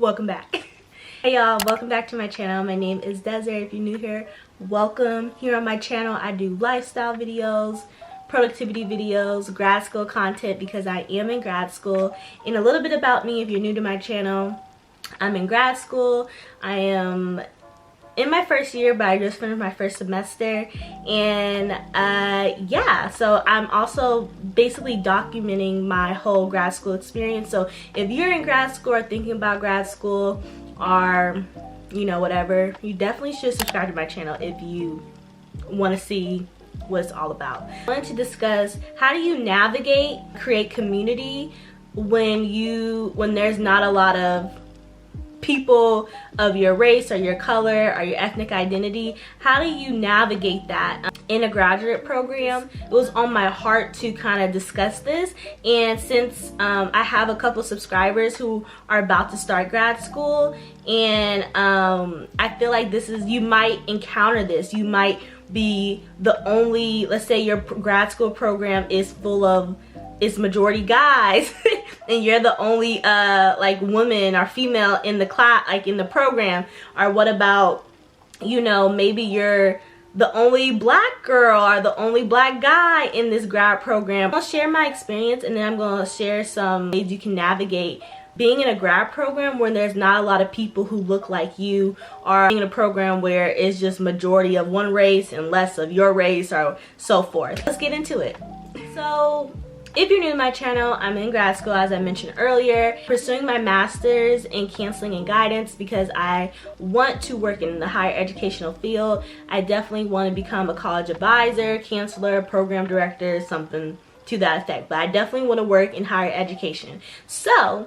Welcome back. Hey y'all, welcome back to my channel. My name is Desiree. If you're new here, welcome. Here on my channel I do lifestyle videos, productivity videos, grad school content because I am in grad school. And a little bit about me if you're new to my channel. I'm in grad school. I am in my first year, but I just finished my first semester. And yeah, so I'm also basically documenting my whole grad school experience. So if you're in grad school or thinking about grad school, or you know, whatever, you definitely should subscribe to my channel if you want to see what it's all about. I wanted to discuss how do you navigate, create community when there's not a lot of people of your race or your color or your ethnic identity. How do you navigate that in a graduate program? It was on my heart to kind of discuss this, and since I have a couple subscribers who are about to start grad school, and I feel like you might encounter this. You might be the only, let's say your grad school program is full of, it's majority guys and you're the only like woman or female in the class, like in the program. Or what about, you know, maybe you're the only black girl or the only black guy in this grad program. I'll share my experience, and then I'm gonna share some ways you can navigate being in a grad program where there's not a lot of people who look like you, or being in a program where it's just majority of one race and less of your race, or so forth. Let's get into it. So if you're new to my channel, I'm in grad school, as I mentioned earlier, pursuing my master's in counseling and guidance because I want to work in the higher educational field. I definitely want to become a college advisor, counselor, program director, something to that effect. But I definitely want to work in higher education. So,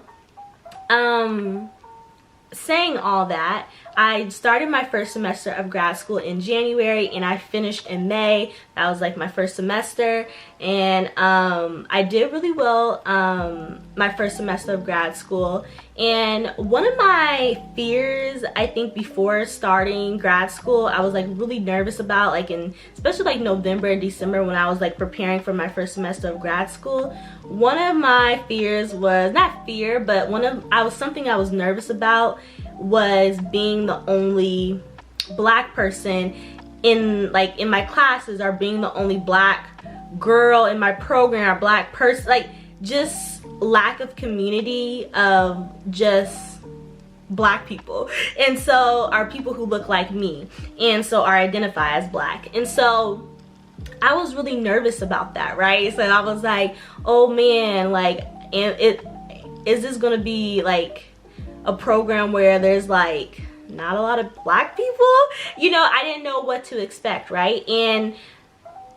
saying all that, I started my first semester of grad school in January and I finished in May. That was like my first semester, and I did really well my first semester of grad school. And one of my fears, I think, before starting grad school, I was like really nervous about, like especially like November and December when I was like preparing for my first semester of grad school. One of my fears was, not fear, but something I was nervous about was being the only black person in my classes, or being the only black girl in my program, or black person, like just lack of community of just black people, and so are people who look like me, and so are identify as black. And so I was really nervous about that, right? So I was like, oh man, like, is this gonna be like a program where there's like not a lot of black people? You know, I didn't know what to expect, right? And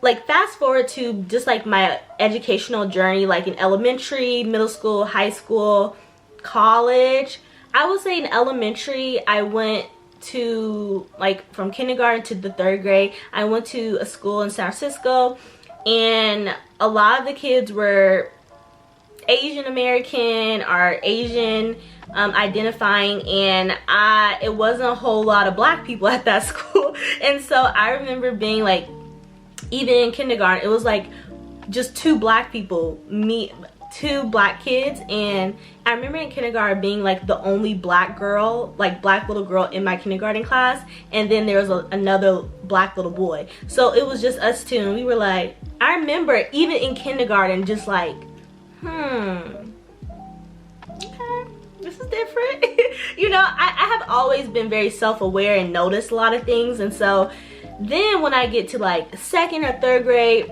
like fast forward to just like my educational journey, like in elementary, middle school, high school, college. I would say in elementary, I went to, like, from kindergarten to the 3rd grade, I went to a school in San Francisco, and a lot of the kids were Asian American or Asian identifying, and it wasn't a whole lot of black people at that school. And so I remember being like, even in kindergarten, it was like just 2 black people, 2 black kids. And I remember in kindergarten being like the only black girl, like black little girl in my kindergarten class, and then there was another black little boy. So it was just us 2, and we were like, I remember even in kindergarten just like, okay, this is different. You know, I have always been very self-aware and noticed a lot of things. And so then when I get to like 2nd or 3rd grade,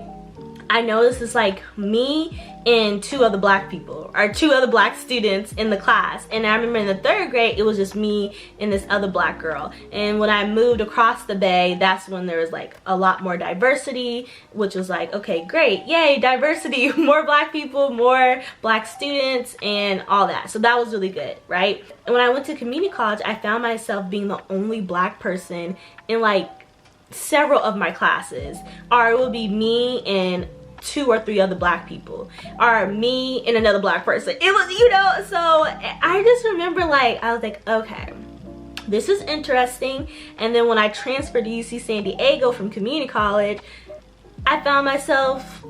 I noticed it's like me and 2 other black people, or 2 other black students in the class. And I remember in the 3rd grade, it was just me and this other black girl. And when I moved across the bay, that's when there was like a lot more diversity, which was like, okay, great, yay, diversity, more black people, more black students, and all that. So that was really good, right? And when I went to community college, I found myself being the only black person in like several of my classes, or it would be me and 2 or 3 other black people, or me and another black person. It was, you know, so I just remember like, I was like, okay, this is interesting. And then when I transferred to UC San Diego from community college, I found myself,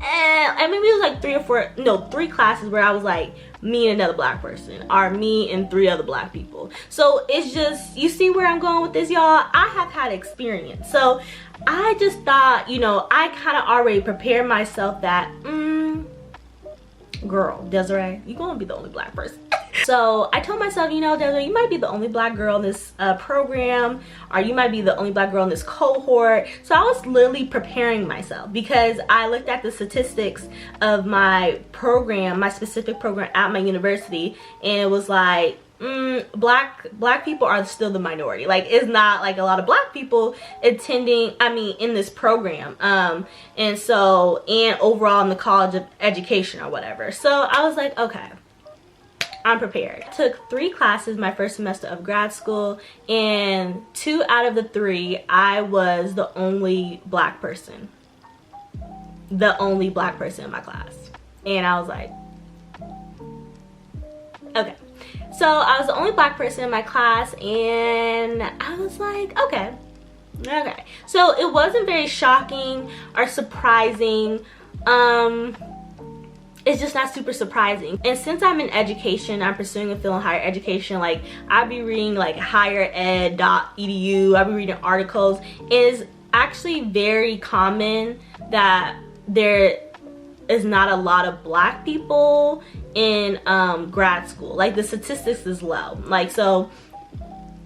I mean, it was like 3 classes where I was like me and another black person, or me and 3 other black people. So it's just, you see where I'm going with this, y'all? I have had experience. So I just thought, you know, I kind of already prepared myself that, girl, Desiree, you're gonna be the only black person. So I told myself, you know, Desiree, you might be the only black girl in this program, or you might be the only black girl in this cohort. So I was literally preparing myself, because I looked at the statistics of my program, my specific program at my university, and it was like, black people are still the minority. Like, it's not like a lot of black people attending, I mean, in this program, and so, and overall in the college of education or whatever. So I was like, okay, I'm prepared. I took 3 classes my first semester of grad school, and 2 out of the 3 I was the only black person, in my class. And I was like, okay. So I was the only black person in my class, and I was like, okay. So it wasn't very shocking or surprising. It's just not super surprising. And since I'm in education, I'm pursuing a field in higher education, like I'll be reading like highered.edu, I'll be reading articles. It is actually very common that there is not a lot of black people in grad school. Like, the statistics is low. Like, so,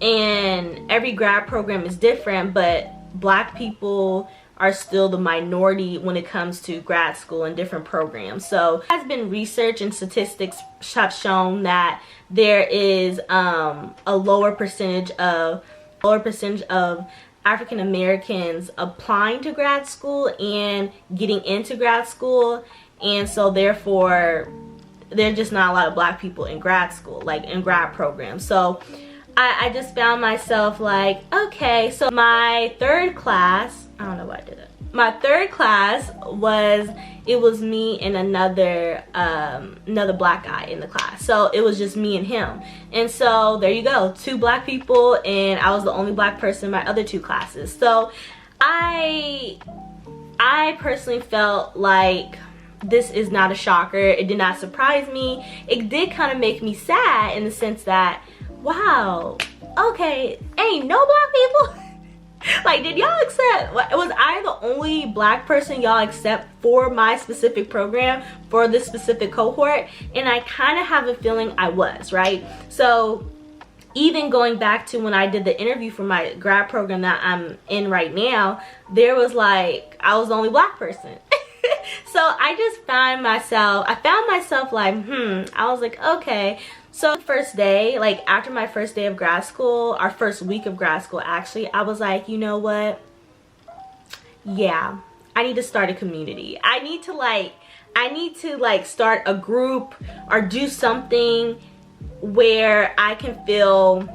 and every grad program is different, but black people are still the minority when it comes to grad school and different programs. So has been research and statistics have shown that there is a lower percentage of African Americans applying to grad school and getting into grad school, and so therefore there's just not a lot of black people in grad school, like in grad programs. So I just found myself like, okay, so my 3rd class, I don't know why I did it. My 3rd class was me and another black guy in the class. So it was just me and him. And so there you go, 2 black people, and I was the only black person in my other 2 classes. So I personally felt like this is not a shocker. It did not surprise me. It did kind of make me sad in the sense that, wow, okay, ain't no black people. Like, did y'all accept, was I the only black person y'all accept for my specific program, for this specific cohort? And I kind of have a feeling I was, right? So even going back to when I did the interview for my grad program that I'm in right now, there was like, I was the only black person. So I just found myself like, I was like, okay. So the first day, like after my first day of grad school, our first week of grad school actually, I was like, you know what? Yeah, I need to start a community. I need to start a group or do something where I can feel,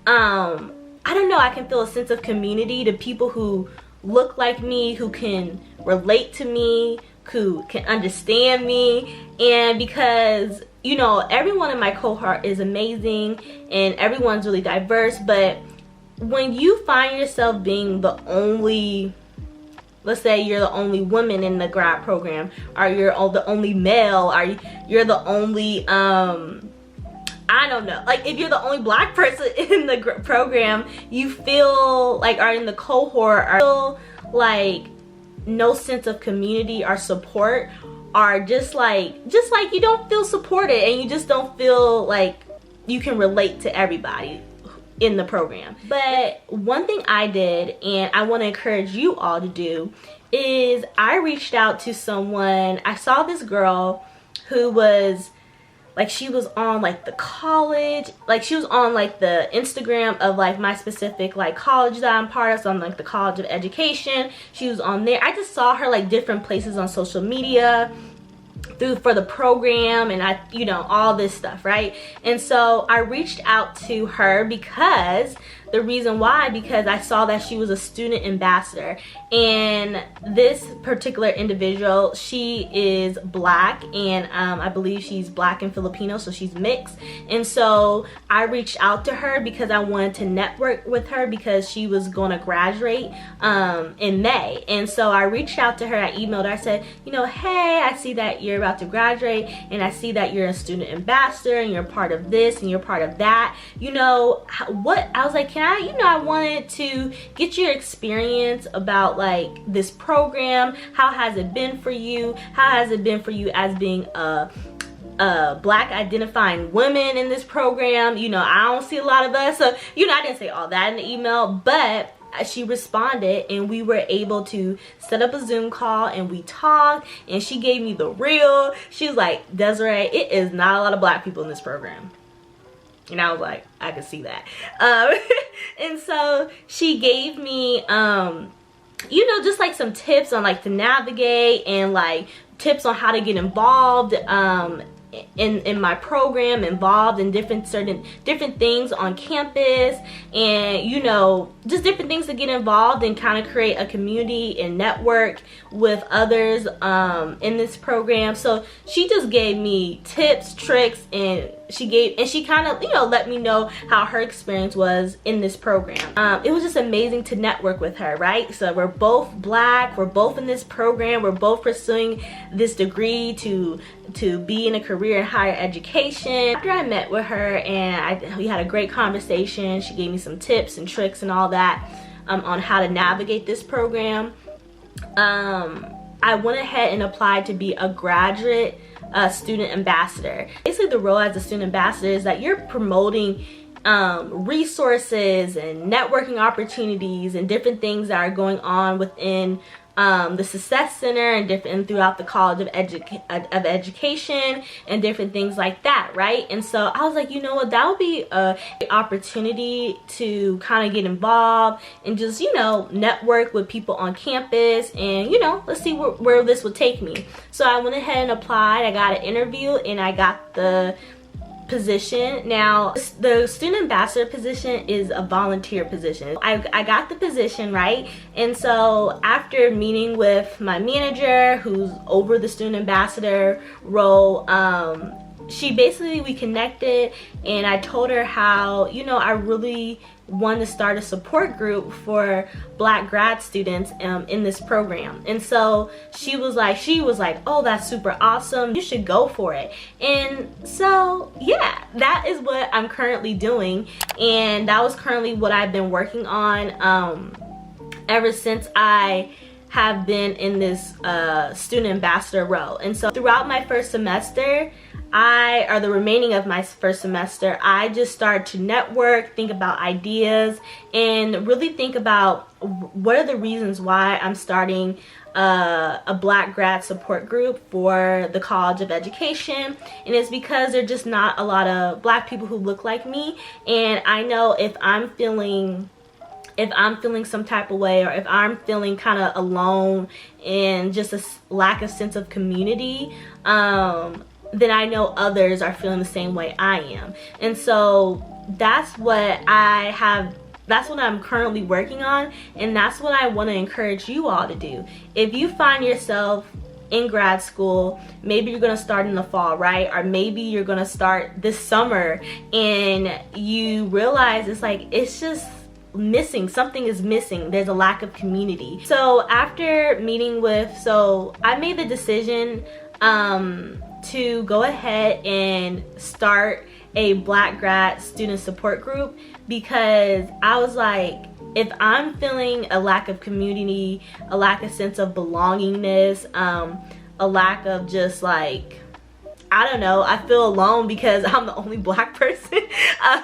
I don't know, I can feel a sense of community to people who look like me, who can relate to me, who can understand me. And because, you know, everyone in my cohort is amazing and everyone's really diverse, but when you find yourself being the only, let's say you're the only woman in the grad program, or you're the only male, or you're the only I don't know, like if you're the only black person in the program, you feel like, or in the cohort, or feel like no sense of community or support, or just like you don't feel supported, and you just don't feel like you can relate to everybody in the program. But one thing I did, and I want to encourage you all to do, is I reached out to someone. I saw this girl who was like, she was on like the college, like she was on like the Instagram of like my specific like college that I'm part of, so on like the College of Education. She was on there. I just saw her like different places on social media for the program, and you know, all this stuff, right? And so I reached out to her because the reason why, because I saw that she was a student ambassador, and this particular individual, she is black, and I believe she's black and Filipino, so she's mixed. And so I reached out to her because I wanted to network with her, because she was going to graduate in May. And so I reached out to her, I emailed her, I said, you know, hey, I see that you're about to graduate, and I see that you're a student ambassador, and you're part of this and you're part of that. You know, what, I was like, can I, you know, I wanted to get your experience about like this program. How has it been for you? How has it been for you as being a black identifying women in this program? You know, I don't see a lot of us, so you know, I didn't say all that in the email, but she responded, and we were able to set up a Zoom call, and we talked, and she gave me the real. She was like, Desiree, it is not a lot of black people in this program. And I was like, I could see that. And so she gave me you know, just like some tips on like to navigate, and like tips on how to get involved in my program, involved in different things on campus, and you know, just different things to get involved and kind of create a community and network with others in this program. So she just gave me tips, tricks, and she kind of, you know, let me know how her experience was in this program. It was just amazing to network with her, right? So we're both black, we're both in this program, we're both pursuing this degree to be in a career in higher education. After I met with her and we had a great conversation, she gave me some tips and tricks and all that on how to navigate this program. I went ahead and applied to be a graduate student ambassador. Basically, the role as a student ambassador is that you're promoting resources and networking opportunities and different things that are going on within the Success Center and throughout the College of Education and different things like that, right? And so I was like, you know what, that would be a opportunity to kind of get involved and just, you know, network with people on campus, and you know, let's see where this would take me. So I went ahead and applied. I got an interview, and I got the position. Now, the student ambassador position is a volunteer position. I got the position, right? And so after meeting with my manager, who's over the student ambassador role, we connected, and I told her how, you know, I really want to start a support group for black grad students in this program. And so she was like, oh, that's super awesome, you should go for it. And so yeah, that is what I'm currently doing, and that was currently what I've been working on ever since I have been in this student ambassador role. And so throughout my first semester, the remaining of my first semester, I just started to network, think about ideas, and really think about what are the reasons why I'm starting a black grad support group for the College of Education. And it's because there's just not a lot of black people who look like me, and I know if I'm feeling some type of way, or if I'm feeling kind of alone and just a lack of sense of community, then I know others are feeling the same way I am. And so that's what I'm currently working on, and that's what I want to encourage you all to do. If you find yourself in grad school, maybe you're gonna start in the fall, right? Or maybe you're gonna start this summer, and you realize it's just missing, something is missing, there's a lack of community. So after meeting I made the decision to go ahead and start a black grad student support group, because I was like, if I'm feeling a lack of community, a lack of sense of belongingness, a lack of just like, I don't know, I feel alone because I'm the only black person.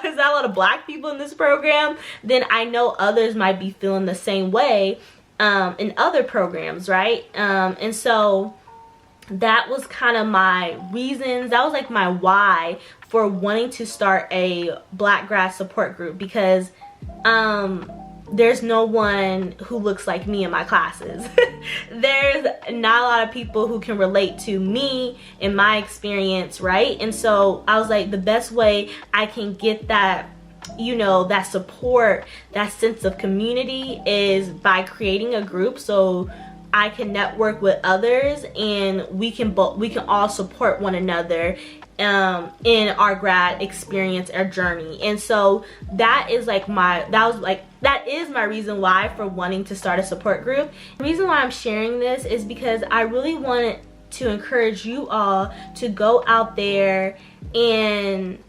There's not a lot of black people in this program. Then I know others might be feeling the same way in other programs, right? And so that was kind of my reasons. That was like my why for wanting to start a black grad support group, because there's no one who looks like me in my classes. There's not a lot of people who can relate to me in my experience, right? And so I was like, the best way I can get that you know, that support, that sense of community is by creating a group so I can network with others and we can all support one another in our grad experience, our journey. And so that is my reason why for wanting to start a support group. The reason why I'm sharing this is because I really wanted to encourage you all to go out there and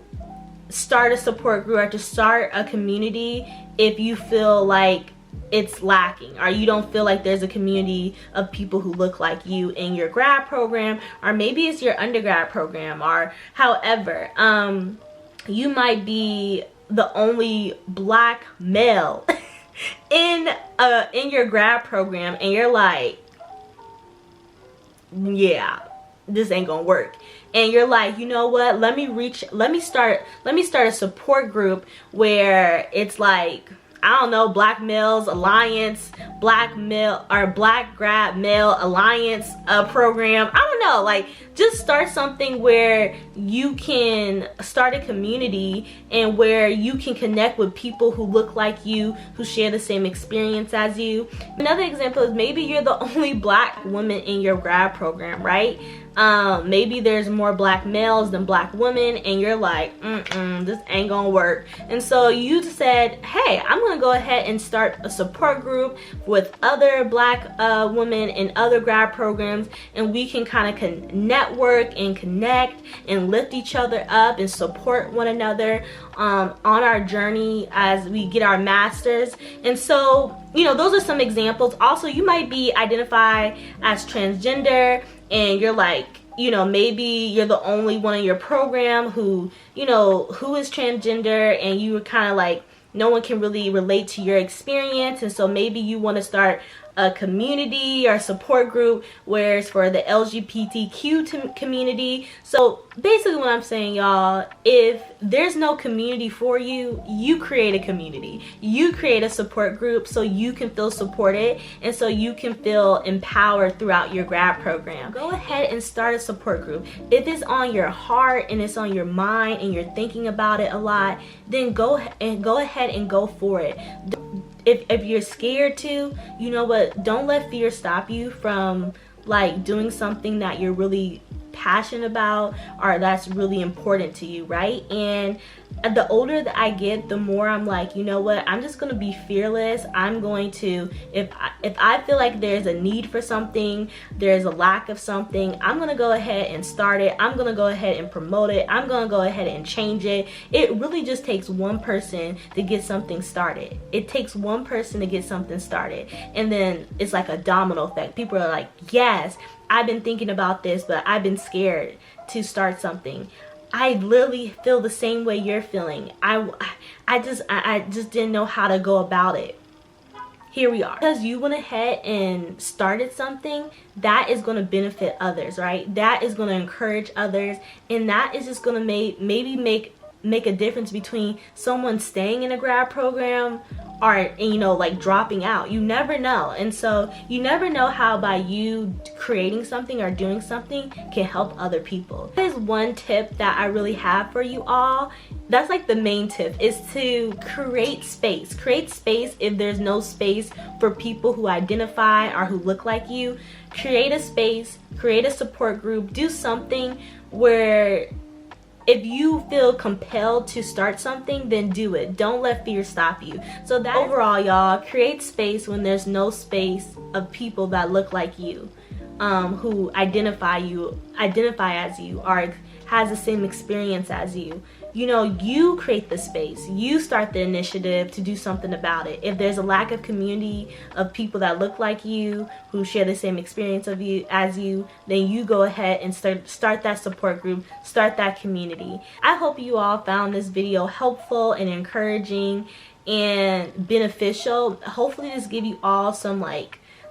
start a support group or to start a community if you feel like it's lacking, or you don't feel like there's a community of people who look like you in your grad program, or maybe it's your undergrad program, or however. You might be the only black male in your grad program, and you're like, yeah, this ain't gonna work. And you're like, you know what, let me start a support group where it's like, I don't know, Black Males Alliance, Black Grad Male Alliance program. I don't know, like, just start something where you can start a community and where you can connect with people who look like you, who share the same experience as you. Another example is maybe you're the only black woman in your grad program, right? Maybe there's more black males than black women, and you're like, this ain't gonna work. And so you said, hey, I'm gonna go ahead and start a support group with other black women in other grad programs, and we can kind of network and connect and lift each other up and support one another on our journey as we get our masters. And so, you know, those are some examples. Also, you might be identified as transgender, and you're like, you know, maybe you're the only one in your program who, you know, who is transgender, and you were kind of like, no one can really relate to your experience. And so maybe you want to start a community or support group where it's for the LGBTQ community. So basically what I'm saying, y'all, if there's no community for you, you create a community. You create a support group so you can feel supported and so you can feel empowered throughout your grad program. Go ahead and start a support group. If it's on your heart and it's on your mind and you're thinking about it a lot, then go ahead and go for it. If you're scared to, you know what, don't let fear stop you from like doing something that you're really passionate about or that's really important to you, right? And the older that I get, the more I'm like, you know what, I'm just gonna be fearless. I'm going to, if I feel like there's a need for something, there's a lack of something, I'm gonna go ahead and start it. I'm gonna go ahead and promote it. I'm gonna go ahead and change it. It really just takes one person to get something started. It takes one person to get something started, and then it's like a domino effect. People are like, yes, I've been thinking about this, but I've been scared to start something. I literally feel the same way you're feeling. I just didn't know how to go about it. Here we are. Because you went ahead and started something, that is going to benefit others, right? That is going to encourage others, and that is just going to maybe make a difference between someone staying in a grad program or, you know, like dropping out. You never know. And so you never know how by you creating something or doing something can help other people. There's one tip that I really have for you all. That's like the main tip, is to create space. Create space if there's no space for people who identify or who look like you. Create a space, create a support group, do something where if you feel compelled to start something, then do it. Don't let fear stop you. So that overall, y'all, create space when there's no space of people that look like you, who identify as you or has the same experience as you. You know, you create the space. You start the initiative to do something about it. If there's a lack of community of people that look like you, who share the same experience as you, then you go ahead and start that support group, start that community. I hope you all found this video helpful and encouraging and beneficial. Hopefully this give you all some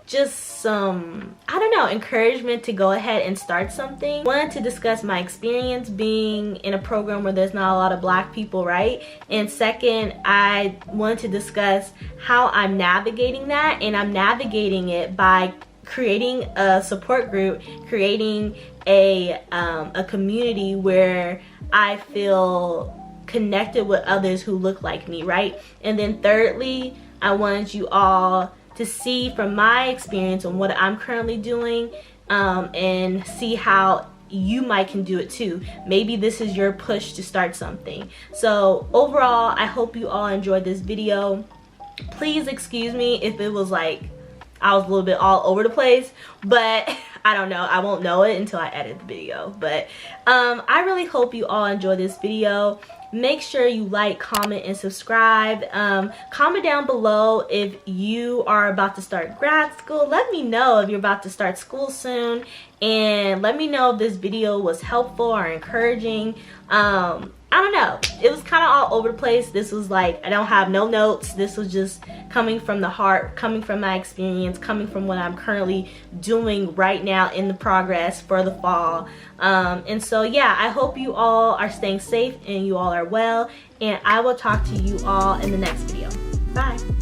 just some, I don't know, encouragement to go ahead and start something. I wanted to discuss my experience being in a program where there's not a lot of black people, right? And second, I wanted to discuss how I'm navigating that, and I'm navigating it by creating a support group, creating a community where I feel connected with others who look like me, right? And then thirdly, I wanted you all to see from my experience and what I'm currently doing, and see how you might can do it too. Maybe this is your push to start something. So overall, I hope you all enjoyed this video. Please excuse me if it was like I was a little bit all over the place, but I don't know, I won't know it until I edit the video. But I really hope you all enjoy this video. Make sure you like, comment, and subscribe. Comment down below if you are about to start grad school. Let me know if you're about to start school soon, and let me know if this video was helpful or encouraging. I don't know, it was kind of all over the place. This was like, I don't have no notes. This was just coming from the heart, coming from my experience, coming from what I'm currently doing right now in the progress for the fall. And so yeah, I hope you all are staying safe and you all are well, and I will talk to you all in the next video. Bye.